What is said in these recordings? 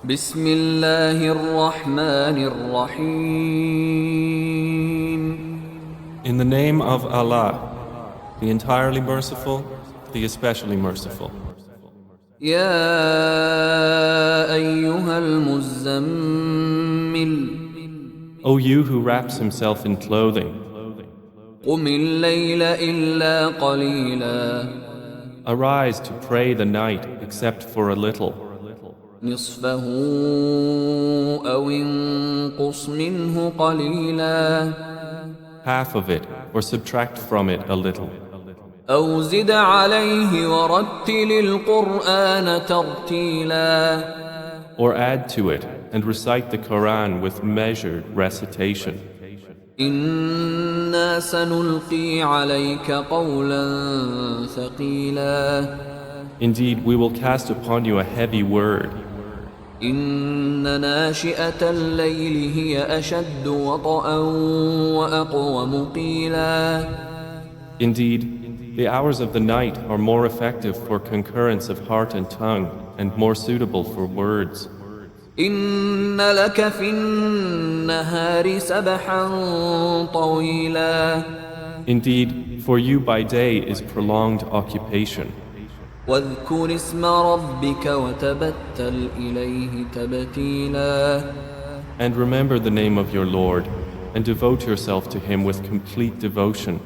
بسم الله الرحمن الرحيم. In the name of Allah, the entirely merciful, the especially merciful. يا أيها المزمل. O you who wraps himself in clothing, قم الليل إلا قليلا. arise to pray the night except for a little. نصفه أو انقص منه قليلا. Half of it, or subtract from it a little. أو زد عليه ورتل القرآن ترتيلا. Or add to it and recite the Quran with measured recitation. إنا سنلقي عليك قولا ثقيلا. Indeed, we will cast upon you a heavy word. إن ناشئة الليل هي أشد وطئا وأقوم قيلا. Indeed, the hours of the night are more effective for concurrence of heart and tongue and more suitable for words. إن لك في النهار سبحا طويلا. Indeed, for you by day is prolonged occupation. واذكر اسم ربك وتبتل إليه تبتيلا. And remember the name of your Lord and devote yourself to Him with complete devotion.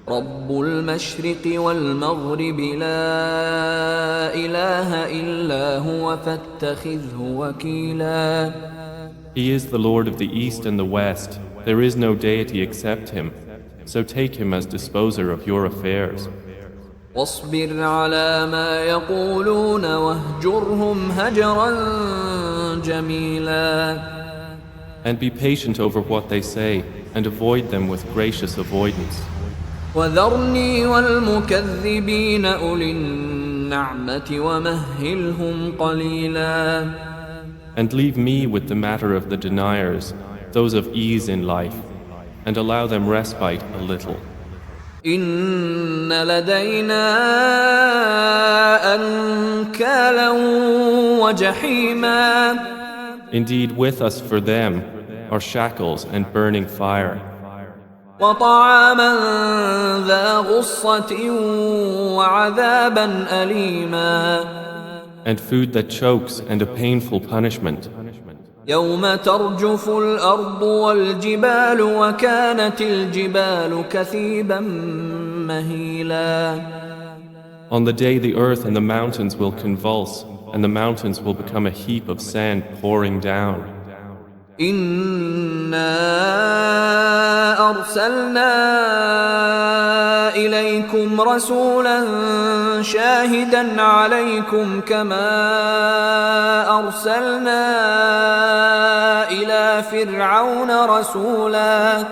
رب المشرق والمغرب لا إله إلا هو فاتخذه وكيلا. He is the Lord of the East and the West. There is no deity except Him. So take Him as disposer of your affairs. واصبر على ما يقولون واهجرهم هجرا جميلا. And be patient over what they say and avoid them with gracious avoidance. وذرني والمكذبين أولي النعمة ومهلهم قليلا. And leave me with the matter of the deniers, those of ease in life, and allow them respite a little. إن لدينا أنكالا وجحيما. Indeed, with us for them are shackles and burning fire, وطعاما ذا غصة وعذابا أليما. and food that chokes and a painful punishment. يوم ترجف الأرض والجبال وكانت الجبال كثيبا مهيلا. On the day the earth and the mountains will convulse, and the mountains will become a heap of sand pouring down. إنا أرسلنا إليكم رسولا شاهدا عليكم كما أرسلنا إلى فرعون رسولا.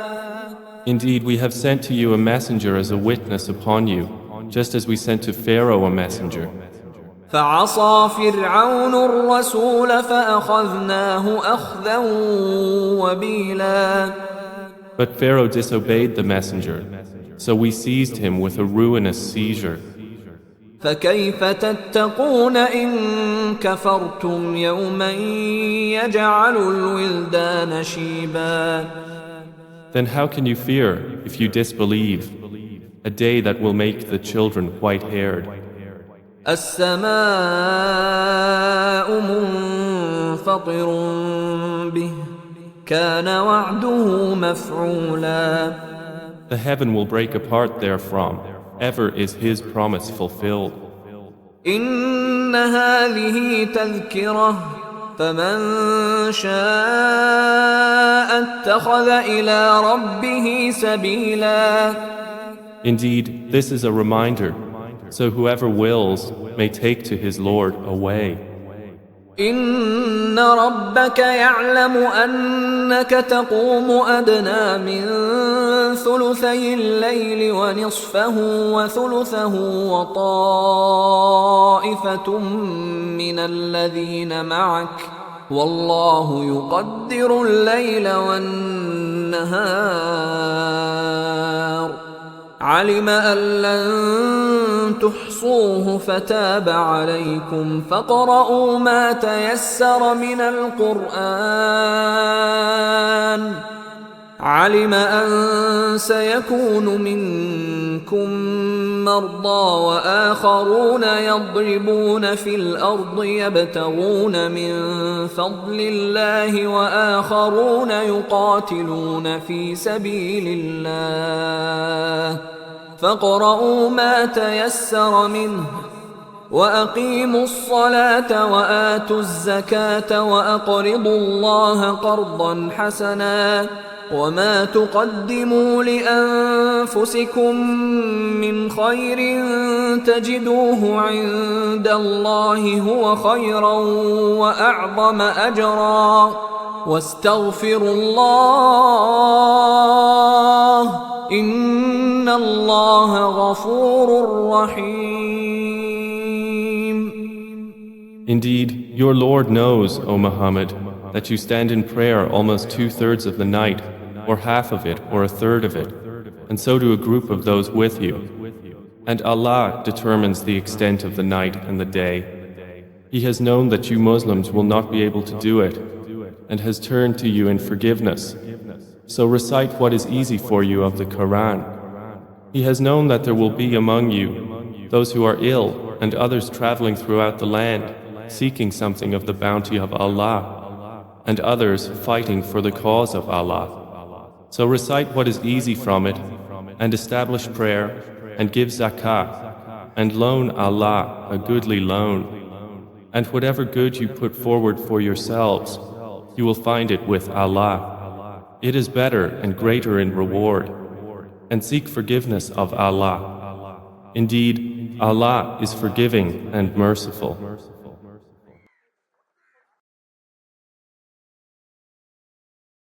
Indeed, we have sent to you a messenger as a witness upon you, just as we sent to Pharaoh a messenger. فعصى فرعون الرسول فأخذناه أخذا وبيلا. But Pharaoh disobeyed the messenger, so we seized him with a ruinous seizure. فكيف تتقون إن كفرتم يوما يجعل الولدان شيبا. Then how can you fear, if you disbelieve, a day that will make the children white-haired? السماء منفطر به كان وعده مفعولا. The heaven will break apart therefrom. Ever is His promise fulfilled. إن هذه تذكرة فمن شاء اتخذ إلى ربه سبيلا. Indeed, this is a reminder, so whoever wills may take to his Lord a way. إن ربك يعلم أنك تقوم أدنى من ثلثي الليل ونصفه وثلثه وطائفة من الذين معك والله يقدر الليل والنهار. علم أن لن تحصوه فتاب عليكم فاقرؤوا ما تيسر من القرآن علم أن سيكون منكم مرضى وآخرون يضربون في الأرض يبتغون من فضل الله وآخرون يقاتلون في سبيل الله فاقرؤوا ما تيسر منه وأقيموا الصلاة وآتوا الزكاة وأقرضوا الله قرضا حسنا وما تقدموا لأنفسكم من خير تجدوه عند الله هو خيرا وأعظم أجرا واستغفروا الله إن الله غفور رحيم. Indeed, your Lord knows, O Muhammad, that you stand in prayer almost 2/3 of the night, or half of it, or 1/3 of it, and so do a group of those with you. And Allah determines the extent of the night and the day. He has known that you Muslims will not be able to do it, and has turned to you in forgiveness. So recite what is easy for you of the Quran. He has known that there will be among you those who are ill and others traveling throughout the land, seeking something of the bounty of Allah, and others fighting for the cause of Allah. So recite what is easy from it, and establish prayer, and give zakah, and loan Allah a goodly loan. And whatever good you put forward for yourselves, you will find it with Allah. It is better and greater in reward. And seek forgiveness of Allah. Indeed, Allah is forgiving and merciful.